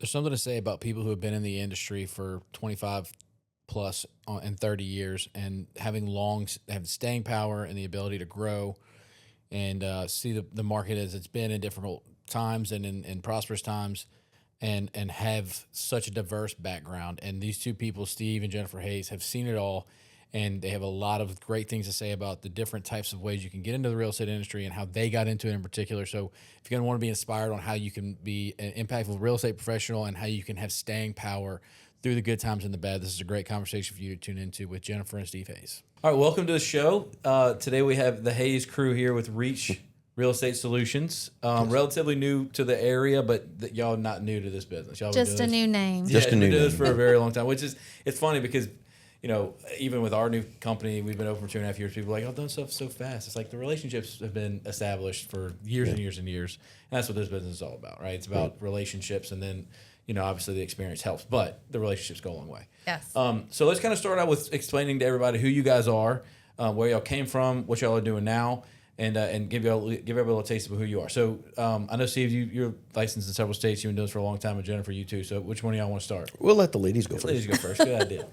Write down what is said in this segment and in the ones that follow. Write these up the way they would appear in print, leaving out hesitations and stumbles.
There's something to say about people who have been in the industry for 25 plus and 30 years and having have staying power and the ability to grow and see the market as it's been in different times and in prosperous times and have such a diverse background. And these two people, Steve and Jennifer Hayes, have seen it all. And they have a lot of great things to say about the different types of ways you can get into the real estate industry and how they got into it in particular. So if you're going to want to be inspired on how you can be an impactful real estate professional and how you can have staying power through the good times and the bad, this is a great conversation for you to tune into with Jennifer and Steve Hayes. All right, welcome to the show. Today we have the Hayes crew here with Reach Real Estate Solutions. Relatively new to the area, but y'all not new to this business. Y'all just a new name. Just a new name. Been doing this for a very long time, which is, it's funny because even with our new company, we've been open for 2.5 years. People are like, I've done stuff so fast. It's like the relationships have been established for years and years and years. And that's what this business is all about, right? It's about relationships. And then, obviously the experience helps, but the relationships go a long way. Yes. So let's kind of start out with explaining to everybody who you guys are, where y'all came from, what y'all are doing now, and give everybody a little taste of who you are. So I know, Steve, you're licensed in several states. You've been doing this for a long time, and Jennifer, you too. So which one of y'all want to start? We'll let the ladies go first. Ladies go first. Good idea.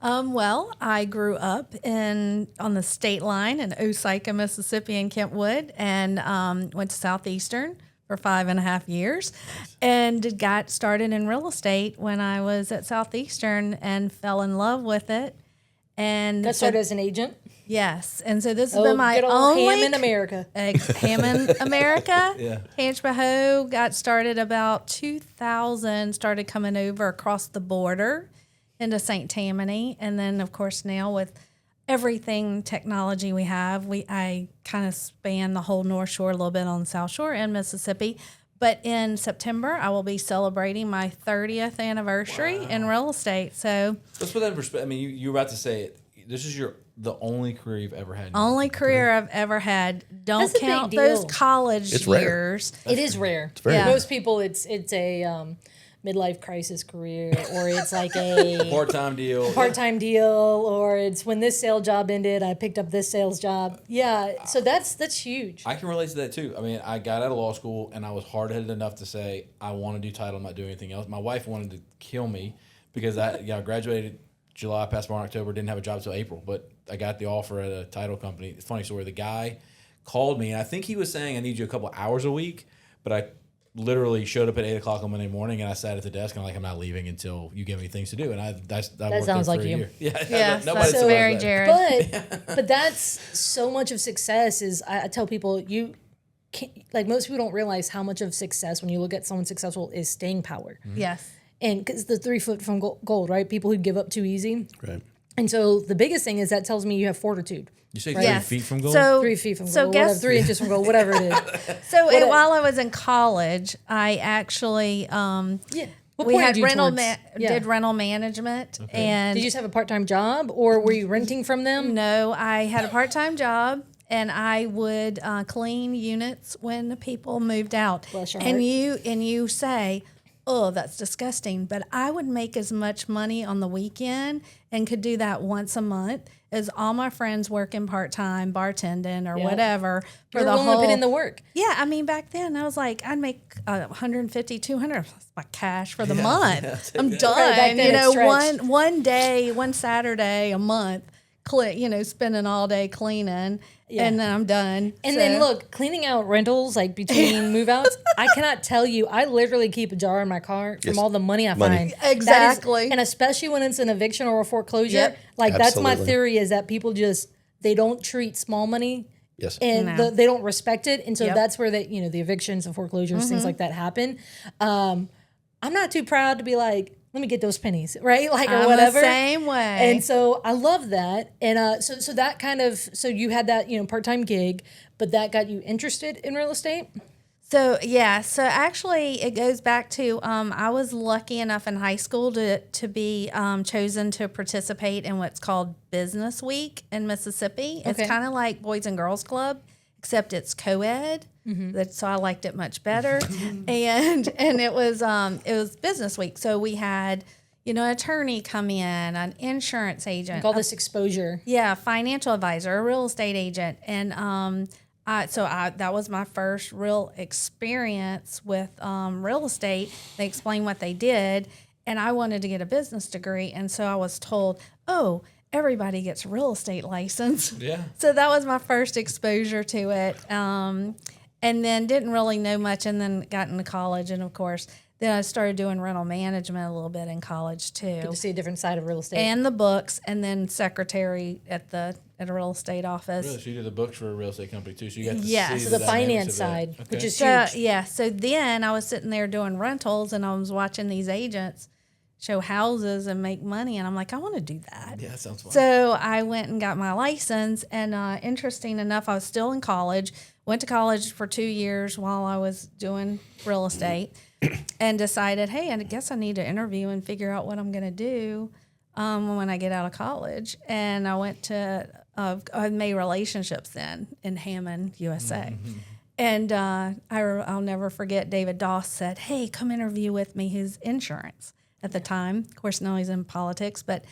Well, I grew up on the state line in Osaka, Mississippi, and Kentwood, and went to Southeastern for 5.5 years, and got started in real estate when I was at Southeastern and fell in love with it. And got started as an agent. Yes, and so this has been my good old only ham in America. Ham in America. Yeah. Hanchbaho got started about 2000. Started coming over across the border into St. Tammany, and then of course now with everything technology we have, I kind of span the whole North Shore, a little bit on the South Shore and Mississippi. But in September, I will be celebrating my 30th anniversary in real estate. So let's put that in perspective. I mean, you were about to say it. This is the only career you've ever had. Only career I've ever had. Don't That's a big count deal. those college It's rare. years. It is rare. very rare. Most people, it's a midlife crisis career, or it's like a Part-time deal. part-time deal, or it's when this sales job ended, I picked up this sales job. Yeah, so that's huge. I can relate to that too. I mean, I got out of law school and I was hard-headed enough to say, I want to do title, I'm not doing anything else. My wife wanted to kill me because I graduated July, passed bar in October, didn't have a job until April, but I got the offer at a title company. It's a funny story. The guy called me, and I think he was saying, I need you a couple hours a week, but I literally showed up at 8 o'clock on Monday morning, and I sat at the desk, and I'm like, I'm not leaving until you give me things to do. And I worked sounds there like for a you. year. Yeah, Yes, nobody that's said very that. Jared. But that's so much of success is, I tell people, you can't, like most people don't realize how much of success, when you look at someone successful, is staying power. Yes. And because the 3 foot from gold, right? People who give up too easy. Right. And so the biggest thing is that tells me you have fortitude. You say Yes. 3 feet from goal? So 3 feet from goal, So whatever, guess 3 inches from goal, whatever it is. So What- while I was in college, I actually Yeah. What we pointed had you rental towards? Yeah. did rental management, and Did you just have a part-time job, or were you renting from them? no, I had a part-time job, and I would clean units when the people moved out. Bless your and heart. you say, oh, that's disgusting, but I would make as much money on the weekend and could do that once a month as all my friends working part-time, bartending or Yeah. whatever for You're the willing to whole. put in the work. Yeah, I mean, back then I was like, I'd make 150, 200 my cash for the month. I'm done. Right, back then it stretched. one day, one Saturday a month, spending all day cleaning, and then I'm done. And So- then look, cleaning out rentals like between move outs, I cannot tell you, I literally keep a jar in my car from Yes. all the money I Money. find. That is- Exactly. and especially when it's an eviction or a foreclosure, Yep. like that's my Absolutely. theory is that people they don't treat small money Yes. and No. they don't respect it. And so Yep. that's where the evictions and foreclosures, things like that happen. I'm not too proud to be like, let me get those pennies, right? Like, or I'm whatever. the same way. And so I love that. And so that kind of, so you had that, part-time gig, but that got you interested in real estate? So actually it goes back to I was lucky enough in high school to be chosen to participate in what's called Business Week in Mississippi. Okay. It's kind of like Boys and Girls Club, except it's co-ed. So I liked it much better, and it was Business Week. So we had an attorney come in, an insurance agent, Like all this exposure. financial advisor, a real estate agent, and that was my first real experience with real estate. They explained what they did, and I wanted to get a business degree, and so I was told, "Oh, everybody gets a real estate license." Yeah. So that was my first exposure to it, and then didn't really know much, and then got into college, and of course, then I started doing rental management a little bit in college too, To see a different side of real estate. and the books, and then secretary at a real estate office. Really? So you did the books for a real estate company too. So you got to Yes. see So the dynamics finance of side, that. which is So huge. yeah, so then I was sitting there doing rentals, and I was watching these agents show houses and make money, and I'm like, I want to do that. Yeah, that sounds fun. So I went and got my license, and interesting enough, I was still in college. Went to college for 2 years while I was doing real estate, and decided, hey, I guess I need to interview and figure out what I'm going to do when I get out of college. And I went to I made relationships then in Hammond, USA. And I'll never forget, David Doss said, hey, come interview with me. His insurance at the time. Of course, now he's in politics. But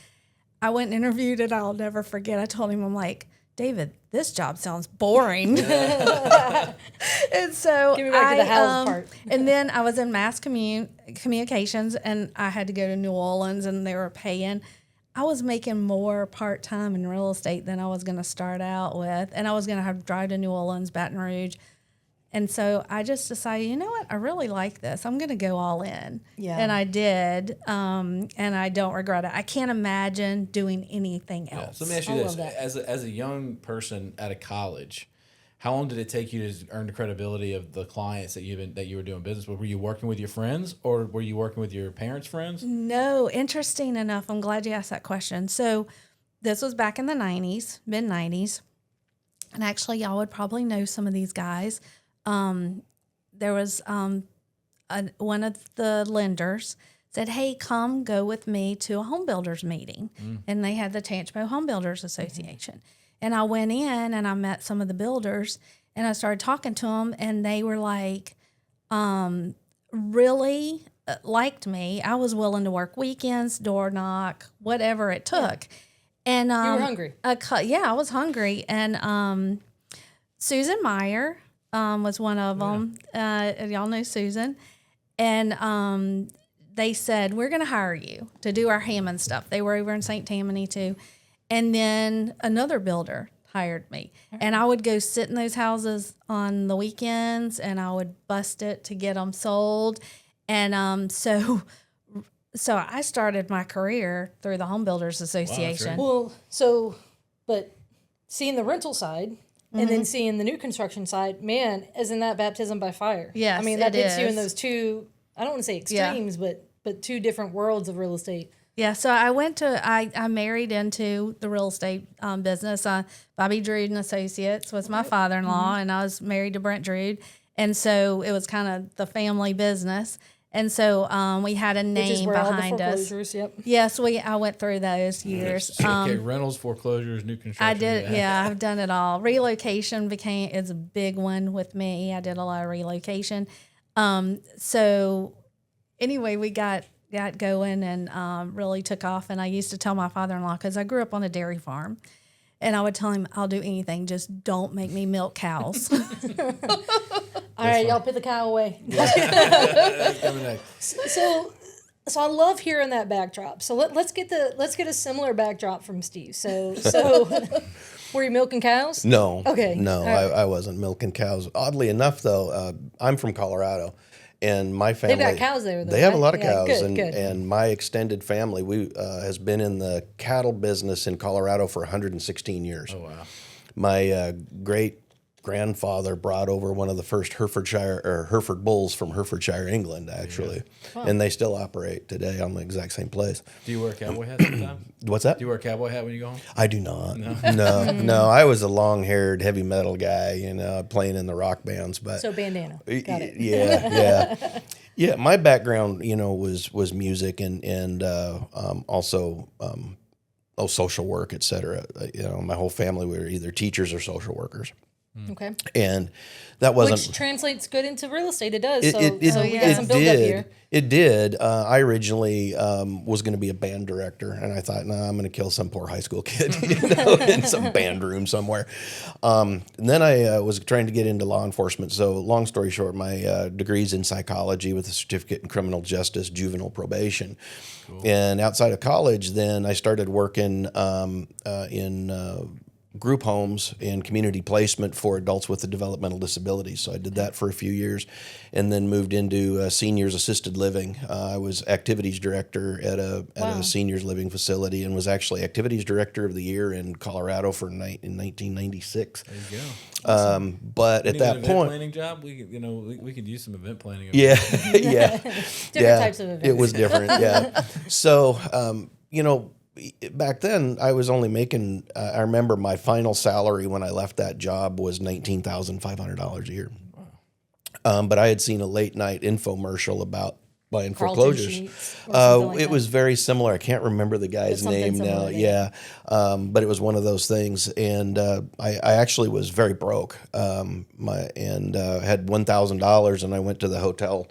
I went and interviewed, and I'll never forget. I told him, I'm like, David, this job sounds boring. And so Give me back to the house part. And then I was in mass communications, and I had to go to New Orleans, and they were paying. I was making more part-time in real estate than I was going to start out with. And I was going to have to drive to New Orleans, Baton Rouge. And so I just decided, you know what? I really like this. I'm going to go all in. Yeah. And I did. And I don't regret it. I can't imagine doing anything Yeah. else. So let me ask you I this: love that. as a young person out of college, how long did it take you to earn the credibility of the clients that you were doing business with? Were you working with your friends, or were you working with your parents' friends? No, interesting enough. I'm glad you asked that question. So this was back in the 90s, mid-90s. And actually, y'all would probably know some of these guys. There was one of the lenders said, hey, come go with me to a home builders meeting. And they had the Tanchmo Home Builders Association. And I went in and I met some of the builders, and I started talking to them, and they were like, really liked me. I was willing to work weekends, door knock, whatever it took. And You were hungry. I was hungry. And Susan Meyer was one of them. Y'all know Susan. And they said, we're going to hire you to do our Hammond stuff. They were over in St. Tammany too. And then another builder hired me. And I would go sit in those houses on the weekends, and I would bust it to get them sold. And so I started my career through the Home Builders Association. great. Well, but seeing the rental side and then seeing the new construction side, man, isn't that baptism by fire? Yes, I mean, that it puts you in is. those two, I don't want to say extremes, but two different worlds of real estate. Yeah, so I married into the real estate business. Bobby Drude and Associates was my father-in-law, and I was married to Brent Drude. And so it was kind of the family business. And so we had a Which name is where all the behind us. foreclosures, yep. Yes, I went through those years. Okay, rentals, foreclosures, new construction. I did, yeah, I've done it all. Relocation is a big one with me. I did a lot of relocation. So anyway, we got going and really took off. And I used to tell my father-in-law, because I grew up on a dairy farm, and I would tell him, I'll do anything, just don't make me milk cows. All right, y'all put the cow away. That's coming next. So I love hearing that backdrop. So let's get a similar backdrop from Steve. So were you milking cows? No. Okay. No, All right. I wasn't milking cows. Oddly enough, though, I'm from Colorado, and my family. They've got cows there, though, They have a right? lot of Yeah, cows, good, good. and my extended family has been in the cattle business in Colorado for 116 years. Oh wow. My great grandfather brought over one of the first Hereford bulls from Herefordshire, England, actually, and they still operate today on the exact same place. Do you wear a cowboy hat sometimes? What's that? Do you wear a cowboy hat when you go home? I do not. No. I was a long-haired heavy metal guy, playing in the rock bands. But So bandana. Got it. Yeah. My background, was music and also social work, etc. My whole family were either teachers or social workers. Okay. And that wasn't. Which translates good into real estate. It does. It, So, it, it, so we got some build up here. It did. I originally was going to be a band director, and I thought, nah, I'm going to kill some poor high school kid in some band room somewhere. And then I was trying to get into law enforcement. So, long story short, my degree's in psychology with a certificate in criminal justice, juvenile probation. Cool. And outside of college, then I started working in group homes and community placement for adults with a developmental disabilities. So I did that for a few years and then moved into seniors assisted living. I was activities director at a seniors living facility and was actually activities director of the year in Colorado in 1996. There you go. But at that point, planning job, we could use some event planning. Yeah, yeah, Different types of events. It was different. Yeah. So, back then I was only making, I remember my final salary when I left that job was $19,500 a year. But I had seen a late night infomercial about buying foreclosures. It was very similar. I can't remember the guy's name now. Yeah. But it was one of those things. And I actually was very broke. Had $1,000 and I went to the hotel,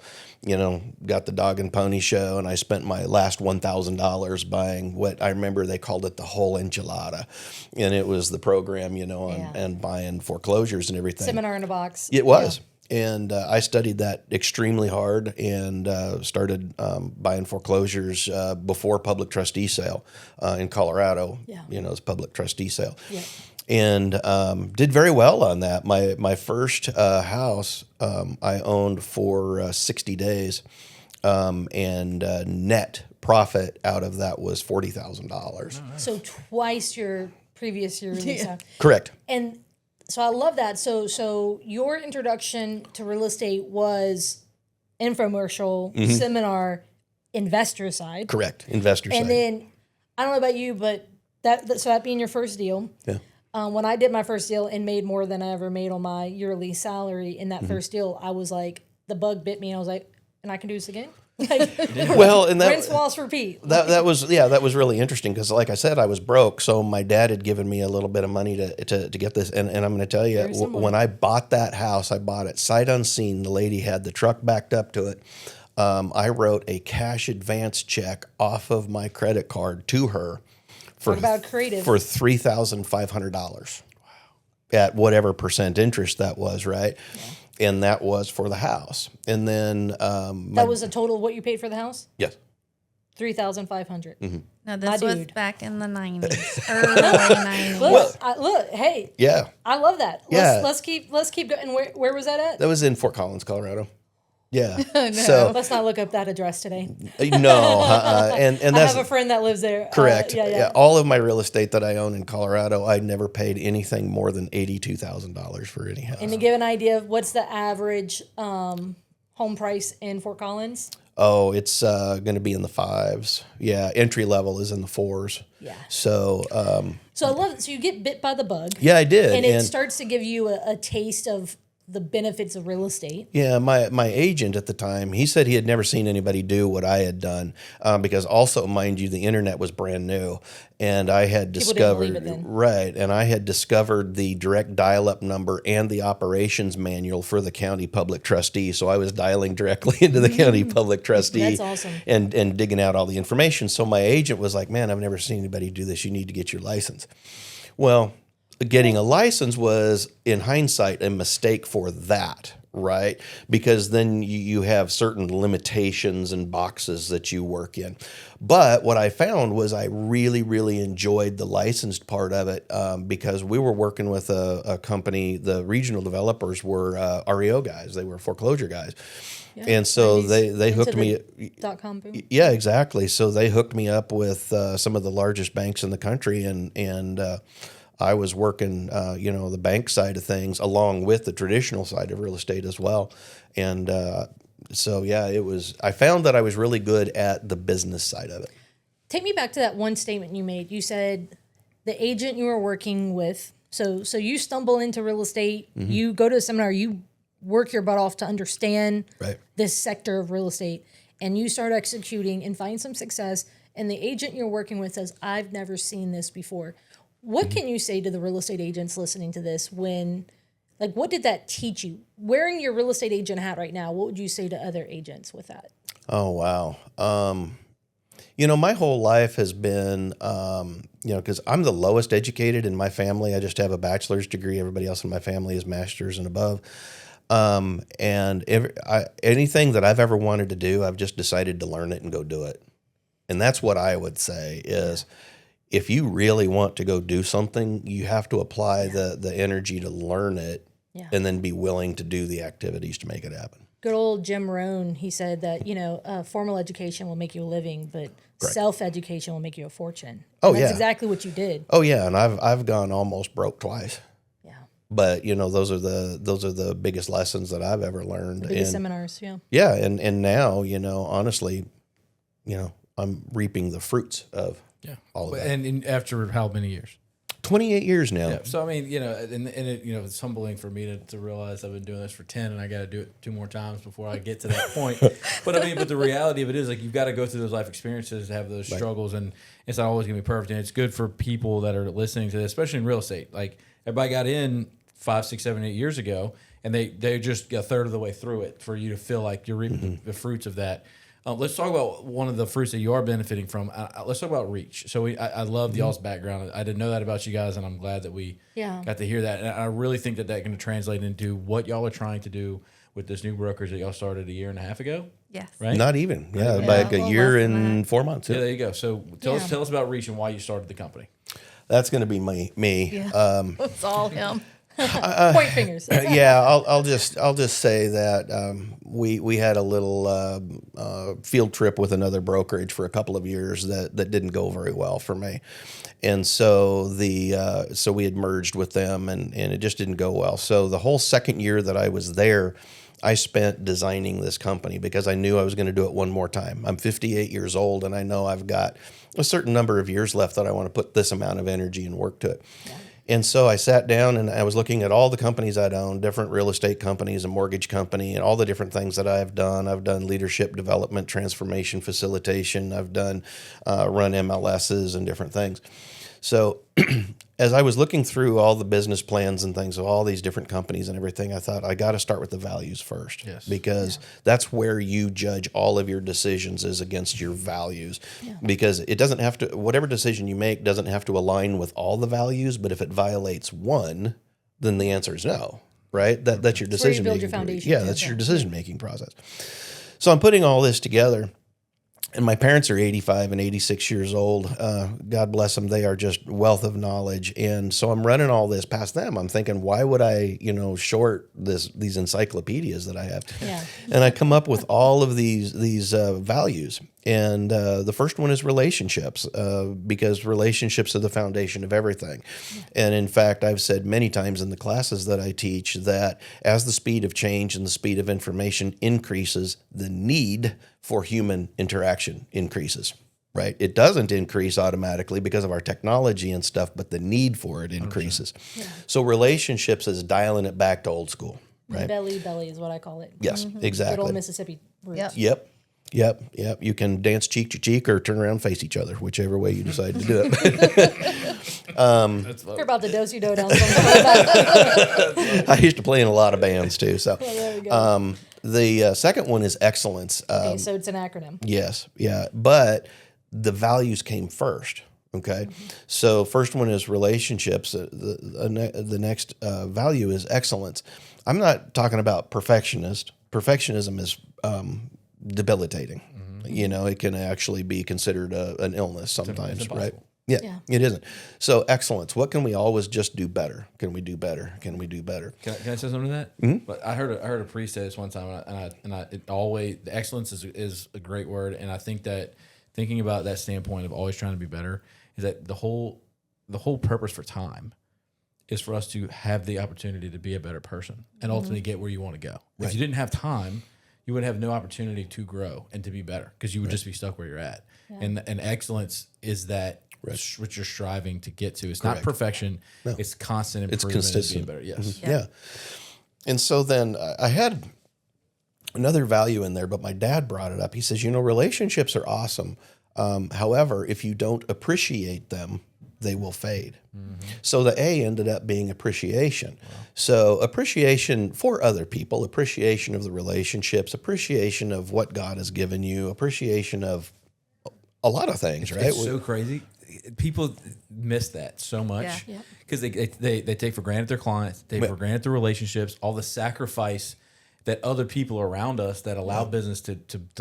got the dog and pony show, and I spent my last $1,000 buying what I remember they called it the whole enchilada. And it was the program, and buying foreclosures and everything. Seminar in a box. It was. Yeah. And I studied that extremely hard and started buying foreclosures before public trustee sale in Colorado. Yeah. It's public trustee sale. Yeah. And did very well on that. My first house I owned for 60 days, and net profit out of that was $40,000. Nice. So twice your previous year. Yeah. Correct. And so I love that. So your introduction to real estate was infomercial, seminar, investor side. Correct, investor side. And then I don't know about you, but that being your first deal. Yeah. When I did my first deal and made more than I ever made on my yearly salary in that first deal, I was like, the bug bit me, and I was like, and I can do this again. Well, and that rinse, wash, repeat. That was really interesting because, like I said, I was broke, so my dad had given me a little bit of money to get this, and I'm going to tell you, when I bought that house, I bought it sight unseen. The lady had the truck backed up to it. I wrote a cash advance check off of my credit card to her for $3,500. Wow. At whatever percent interest that was, right? Yeah. And that was for the house. And then that was a total of what you paid for the house? Yes. $3,500. Mm-hmm. Now this was back in the 90s, early 90s. Look, hey. Yeah. I love that. Let's keep going. Where was that at? That was in Fort Collins, Colorado. Yeah. No. So let's not look up that address today. No. And I have a friend that lives there. Correct. Yeah. All of my real estate that I own in Colorado, I never paid anything more than $82,000 for any house. And to give an idea of what's the average home price in Fort Collins? Oh, it's going to be in the 5s. Yeah. Entry level is in the 4s. Yeah. So I love it. So you get bit by the bug. Yeah, I did. And it starts to give you a taste of the benefits of real estate. Yeah, my agent at the time, he said he had never seen anybody do what I had done because also, mind you, the internet was brand new, and I had discovered and I had discovered the direct dial-up number and the operations manual for the county public trustee. So I was dialing directly into the county public trustee. That's awesome. And digging out all the information. So my agent was like, "Man, I've never seen anybody do this. You need to get your license." Well, getting a license was, in hindsight, a mistake for that, right? Because then you have certain limitations and boxes that you work in. But what I found was I really, really enjoyed the licensed part of it because we were working with a company. The regional developers were REO guys. They were foreclosure guys. Yeah, and so they hooked me. .com boom. Yeah, exactly. So they hooked me up with some of the largest banks in the country, and I was working, the bank side of things along with the traditional side of real estate as well. And I found that I was really good at the business side of it. Take me back to that one statement you made. You said the agent you were working with, so you stumble into real estate, you go to a seminar, you work your butt off to understand this sector of real estate, and you start executing and find some success, and the agent you're working with says, I've never seen this before. What can you say to the real estate agents listening to this when Like, what did that teach you? Wearing your real estate agent hat right now, what would you say to other agents with that? Oh, wow. My whole life has been, because I'm the lowest educated in my family. I just have a bachelor's degree. Everybody else in my family is master's and above. Anything that I've ever wanted to do, I've just decided to learn it and go do it. And that's what I would say is, if you really want to go do something, you have to apply the energy to learn it and then be willing to do the activities to make it happen. Good old Jim Rohn, he said that, formal education will make you a living, but self-education will make you a fortune. And that's exactly what you did. Oh yeah. And I've gone almost broke twice. Yeah. But those are the biggest lessons that I've ever learned. The biggest seminars. Yeah. Yeah. And now, honestly, I'm reaping the fruits of all of that. And after how many years? 28 years now. Yeah. So, I mean, it's humbling for me to realize I've been doing this for 10 and I got to do it 2 more times before I get to that point. But the reality of it is, like, you've got to go through those life experiences to have those struggles, and it's not always going to be perfect. And it's good for people that are listening to this, especially in real estate. Like, everybody got in 5, 6, 7, 8 years ago, and they just got a third of the way through it for you to feel like you're reaping the fruits of that. Let's talk about one of the fruits that you are benefiting from. Let's talk about reach. So I love y'all's background. I didn't know that about you guys, and I'm glad that we got to hear that. And I really think that can translate into what y'all are trying to do with this new brokerage that y'all started 1.5 years ago. Yes. Right? Not even. Yeah, like a year and 4 months. Yeah, there you go. So tell us about Reach and why you started the company. That's going to be me. Yeah. It's all him. Point fingers. I'll just say that we had a little field trip with another brokerage for a couple of years that didn't go very well for me, and so so we had merged with them and it just didn't go well. So the whole second year that I was there, I spent designing this company because I knew I was going to do it one more time. I'm 58 years old, and I know I've got a certain number of years left that I want to put this amount of energy and work to it. Yeah. And so I sat down and I was looking at all the companies I'd owned, different real estate companies, a mortgage company, and all the different things that I've done. I've done leadership development, transformation, facilitation. I've done run MLSs and different things. So as I was looking through all the business plans and things of all these different companies and everything, I thought I got to start with the values first. Yes. Because that's where you judge all of your decisions is against your values. Yeah. Because it doesn't have to, whatever decision you make doesn't have to align with all the values, but if it violates one, then the answer is no, right? That's your decision making. Your foundation. Yeah, that's your decision making process. So I'm putting all this together. And my parents are 85 and 86 years old. God bless them. They are just wealth of knowledge. And so I'm running all this past them. I'm thinking, why would I, short these encyclopedias that I have? Yeah. And I come up with all of these values. And the first one is relationships, because relationships are the foundation of everything. Yeah. And in fact, I've said many times in the classes that I teach that as the speed of change and the speed of information increases, the need for human interaction increases, right? It doesn't increase automatically because of our technology and stuff, but the need for it increases. Yeah. So relationships is dialing it back to old school, right? Belly is what I call it. Yes, exactly. Good old Mississippi roots. Yep. You can dance cheek to cheek or turn around and face each other, whichever way you decide to do it. You're about to do-si-do down I used to play in a lot of bands too. So there we go. The second one is excellence. Okay, so it's an acronym. Yes, yeah. But the values came first. Okay. Mm-hmm. So first one is relationships. The next value is excellence. I'm not talking about perfectionist. Perfectionism is debilitating. Mm-hmm. It can actually be considered an illness sometimes, right? Yeah, it isn't. So excellence. What can we always just do better? Can we do better? Can we do better? Can I say something to that? Mm-hmm. But I heard a priest say this one time, the excellence is a great word, and I think that thinking about that standpoint of always trying to be better is that the whole purpose for time is for us to have the opportunity to be a better person and ultimately get where you want to go. Right. If you didn't have time, you would have no opportunity to grow and to be better because you would just be stuck where you're at. Yeah. And excellence is that what you're striving to get to. It's not perfection. No. It's constant improvement. It's consistent. And being better. Yes. Mm-hmm. Yeah. And so then I had another value in there, but my dad brought it up. He says, relationships are awesome. However, if you don't appreciate them, they will fade. So the A ended up being appreciation. So appreciation for other people, appreciation of the relationships, appreciation of what God has given you, appreciation of a lot of things, right? It's so crazy. People miss that so much Yeah. because they take for granted their clients, they take for granted their relationships, all the sacrifice that other people around us that allow business to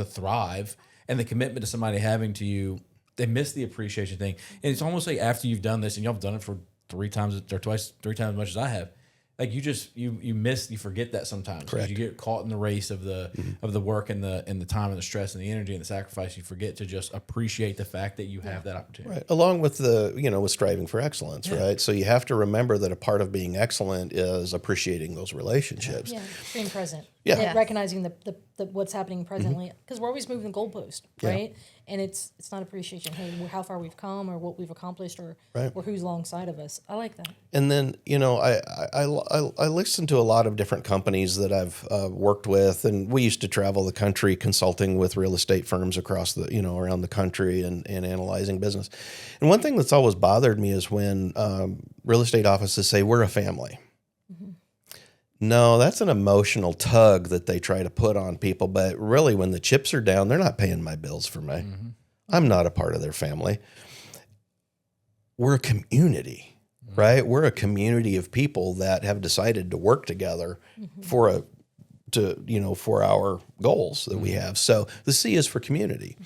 thrive, and the commitment to somebody having to you. They miss the appreciation thing, and it's almost like after you've done this and y'all have done it for three times as much as I have. Like you forget that sometimes. Correct. You get caught in the race of the work and the time and the stress and the energy and the sacrifice. You forget to just appreciate the fact that you have that opportunity. Right. Along with with striving for excellence, right? So you have to remember that a part of being excellent is appreciating those relationships. Yeah, being present. Yeah. And recognizing the what's happening presently, because we're always moving the goalpost, right? And it's not appreciation. Hey, how far we've come, or what we've accomplished, or who's alongside of us. I like that. And then I listen to a lot of different companies that I've worked with, and we used to travel the country consulting with real estate firms across the around the country and analyzing business. And one thing that's always bothered me is when real estate offices say we're a family. No, that's an emotional tug that they try to put on people. But really, when the chips are down, they're not paying my bills for me. I'm not a part of their family. We're a community, right? We're a community of people that have decided to work together for our goals that we have. So the C is for community.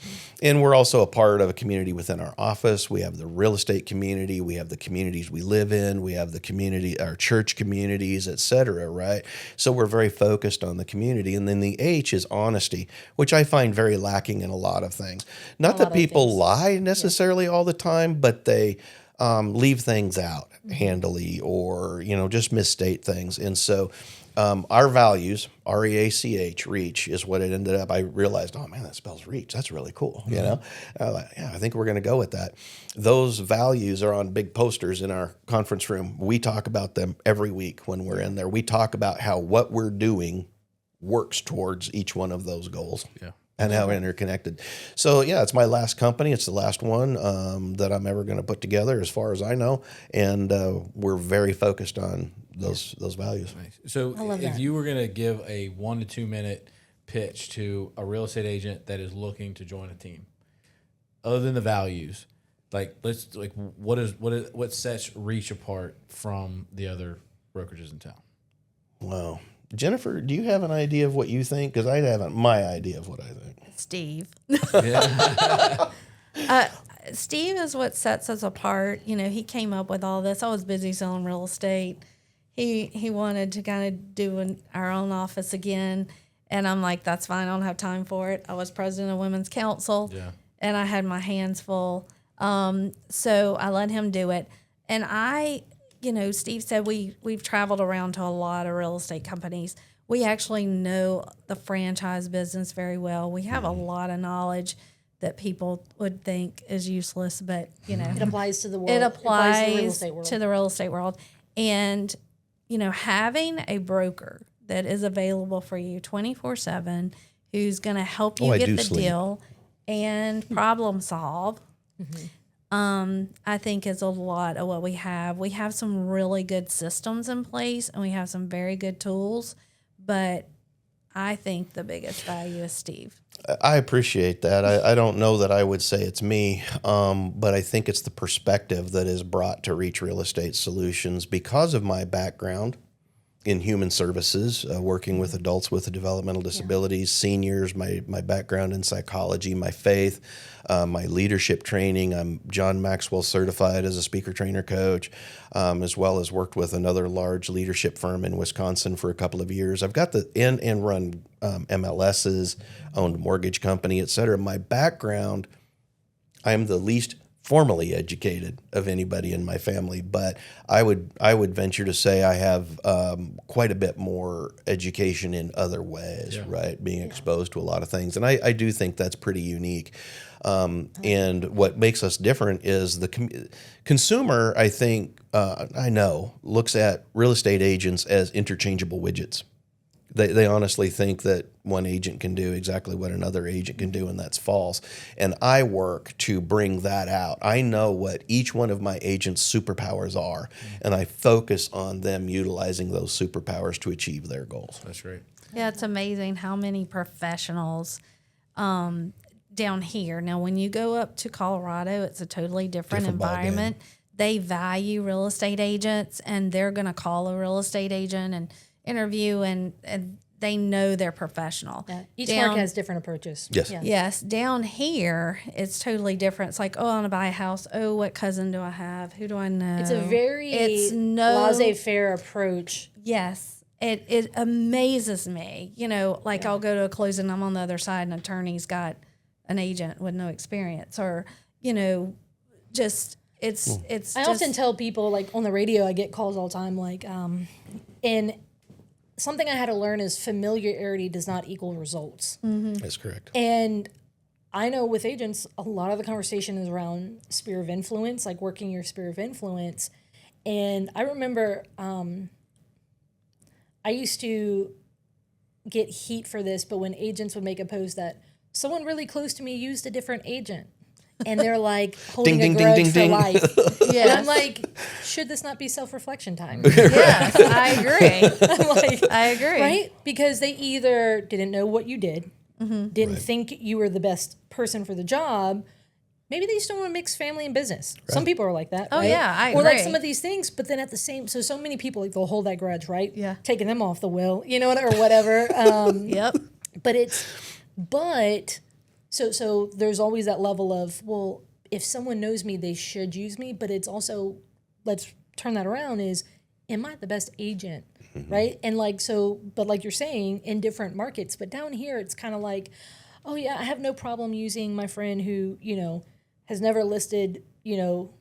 And we're also a part of a community within our office. We have the real estate community. We have the communities we live in. We have the community, our church communities, et cetera, right? So we're very focused on the community. And then the H is honesty, which I find very lacking in a lot of things. Not that people lie necessarily all the time, but they leave things out handily or, just misstate things. And so our values, REACH, reach, is what it ended up. I realized, oh man, that spells reach. That's really cool. I think we're going to go with that. Those values are on big posters in our conference room. We talk about them every week when we're in there. We talk about how what we're doing works towards each one of those goals. Yeah. And how interconnected. So it's my last company. It's the last one that I'm ever going to put together, as far as I know. And we're very focused on those values. Nice. So if you were going to give a 1 to 2 minute pitch to a real estate agent that is looking to join a team, other than the values, what sets Reach apart from the other brokerages in town? Wow. Jennifer, do you have an idea of what you think? Because I haven't my idea of what I think. Steve. Yeah. Steve is what sets us apart. He came up with all this. I was busy selling real estate. He wanted to kind of do our own office again. And I'm like, that's fine. I don't have time for it. I was president of Women's Council. Yeah. And I had my hands full. So I let him do it. And Steve said we've traveled around to a lot of real estate companies. We actually know the franchise business very well. We have a lot of knowledge that people would think is useless, but It applies to the world. it applies to the real estate world. to the real estate world. And having a broker that is available for you 24/7, who's going to help you I get do the sleep. deal and problem solve. I think is a lot of what we have. We have some really good systems in place, and we have some very good tools, but I think the biggest value is Steve. I appreciate that. I don't know that I would say it's me, but I think it's the perspective that is brought to Reach Real Estate Solutions because of my background in human services, working with adults with developmental disabilities, seniors, my background in psychology, my faith, my leadership training. I'm John Maxwell certified as a speaker trainer coach, as well as worked with another large leadership firm in Wisconsin for a couple of years. I've got the and run MLSs, owned a mortgage company, et cetera. My background, I am the least formally educated of anybody in my family, but I would venture to say I have quite a bit more education in other ways, right? Being exposed to a lot of things. And I do think that's pretty unique. And what makes us different is the consumer, I think, I know, looks at real estate agents as interchangeable widgets. They honestly think that one agent can do exactly what another agent can do, and that's false. And I work to bring that out. I know what each one of my agents' superpowers are, and I focus on them utilizing those superpowers to achieve their goals. That's great. Yeah, it's amazing how many professionals down here. Now, when you go up to Colorado, it's a totally different environment. They value real estate agents, and they're going to call a real estate agent and interview, and they know they're professional. Yeah. Each market has different approaches. Yes. Yeah. Yes, down here, it's totally different. It's like, oh, I want to buy a house. Oh, what cousin do I have? Who do I know? It's a very no laissez-faire approach. Yes. It amazes me. You know, like I'll go to a closing, I'm on the other side, and an attorney's got an agent with no experience, or, you know, just it's I often tell people, like on the radio, I get calls all the time, like, and something I had to learn is familiarity does not equal results. That's correct. And I know with agents, a lot of the conversation is around sphere of influence, like working your sphere of influence. And I remember I used to get heat for this, but when agents would make a post that someone really close to me used a different agent, and they're like holding Ding, a ding, grudge ding, for ding, ding. life. Yes. And I'm like, should this not be self-reflection time? Yes, I agree. I'm like, I agree. right? Because they either didn't know what you did, didn't think you were the best person for the job. Maybe they just don't want to mix family and business. Some people are like that. Oh, right? yeah, I Or like agree. some of these things, but then at the same, so many people, like, they'll hold that grudge, right? Yeah. Taking them off the will, you know, or whatever. Yep. But so there's always that level of, well, if someone knows me, they should use me. But it's also, let's turn that around, is, am I the best agent? Right? And like, so, but like you're saying, in different markets, but down here, it's kind of like, oh yeah, I have no problem using my friend who, you know, has never listed, you know,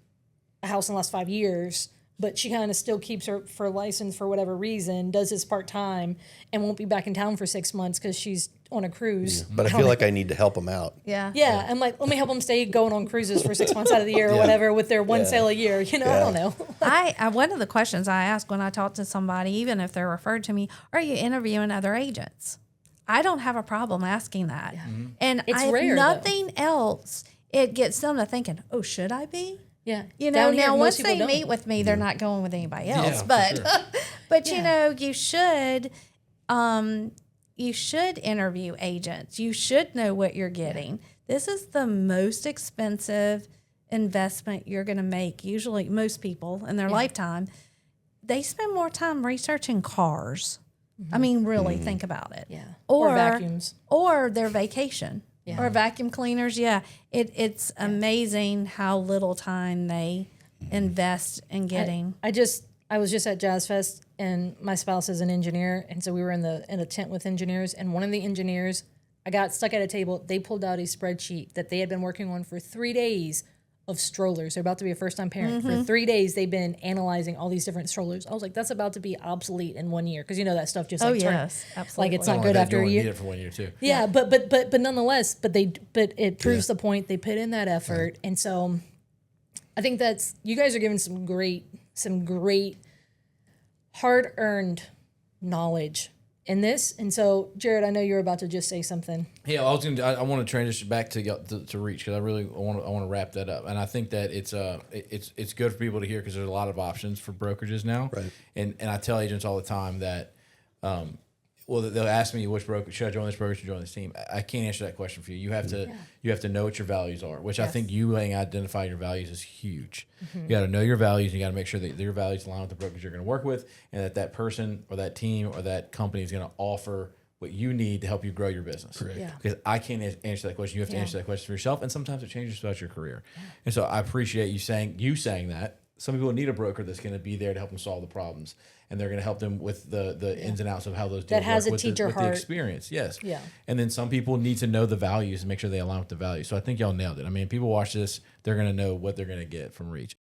a house in the last 5 years, but she kind of still keeps her for license for whatever reason, does this part-time, and won't be back in town for 6 months because she's on a cruise. But I feel like I need to help them out. Yeah. Yeah, I'm like, let me help them stay going on cruises for 6 months out of the year or whatever with their one sale a year. You know, I don't know. I one of the questions I ask when I talk to somebody, even if they're referred to me, are you interviewing other agents? I don't have a problem asking that. And It's I, rare, though. nothing else, it gets them to thinking, oh, should I be? Yeah. You know, Down here, now most once people they don't. meet with me, they're not going with anybody else. for But sure. but you know, you should interview agents. You should know what you're getting. This is the most expensive investment you're going to make. Usually, most people in their lifetime, they spend more time researching cars. I mean, really think about it. Yeah. Or, Or vacuums. Or their vacation. Or vacuum cleaners. Yeah. It's amazing how little time they invest in getting. I was just at Jazz Fest, and my spouse is an engineer, and so we were in a tent with engineers, and one of the engineers, I got stuck at a table. They pulled out a spreadsheet that they had been working on for 3 days of strollers. They're about to be a first-time parent. For 3 days, they've been analyzing all these different strollers. I was like, that's about to be obsolete in 1 year, because you know that stuff just Oh, like yes, absolutely. like it's Not not only good that, after you a only year. need it for 1 year too. Yeah, but nonetheless, but it proves the point. They put in that effort, and so I think that's, you guys are giving some great hard-earned knowledge in this. And so, Jared, I know you're about to just say something. Yeah, I was gonna. I want to transition back to reach, because I want to wrap that up, and I think that it's good for people to hear, because there's a lot of options for brokerages now, Right. And I tell agents all the time that, well, they'll ask me, which broker should I join, this broker should I join this team. I can't answer that question for you. You have to know what your values are, which I think you identifying your values is huge. You got to know your values. You got to make sure that your values align with the brokers you're going to work with, and that person or that team or that company is going to offer what you need to help you grow your business. Correct. Yeah. Because I can't answer that question. You have to answer that question for yourself, and sometimes it changes throughout your career. And so I appreciate you saying that. Some people need a broker that's going to be there to help them solve the problems, and they're going to help them with the ins and outs of how those deals That has work a with teacher with the heart. experience. Yes. Yeah. And then some people need to know the values and make sure they align with the values. So I think y'all nailed it. I mean, people watch this, they're going to know what they're going to get from Reach.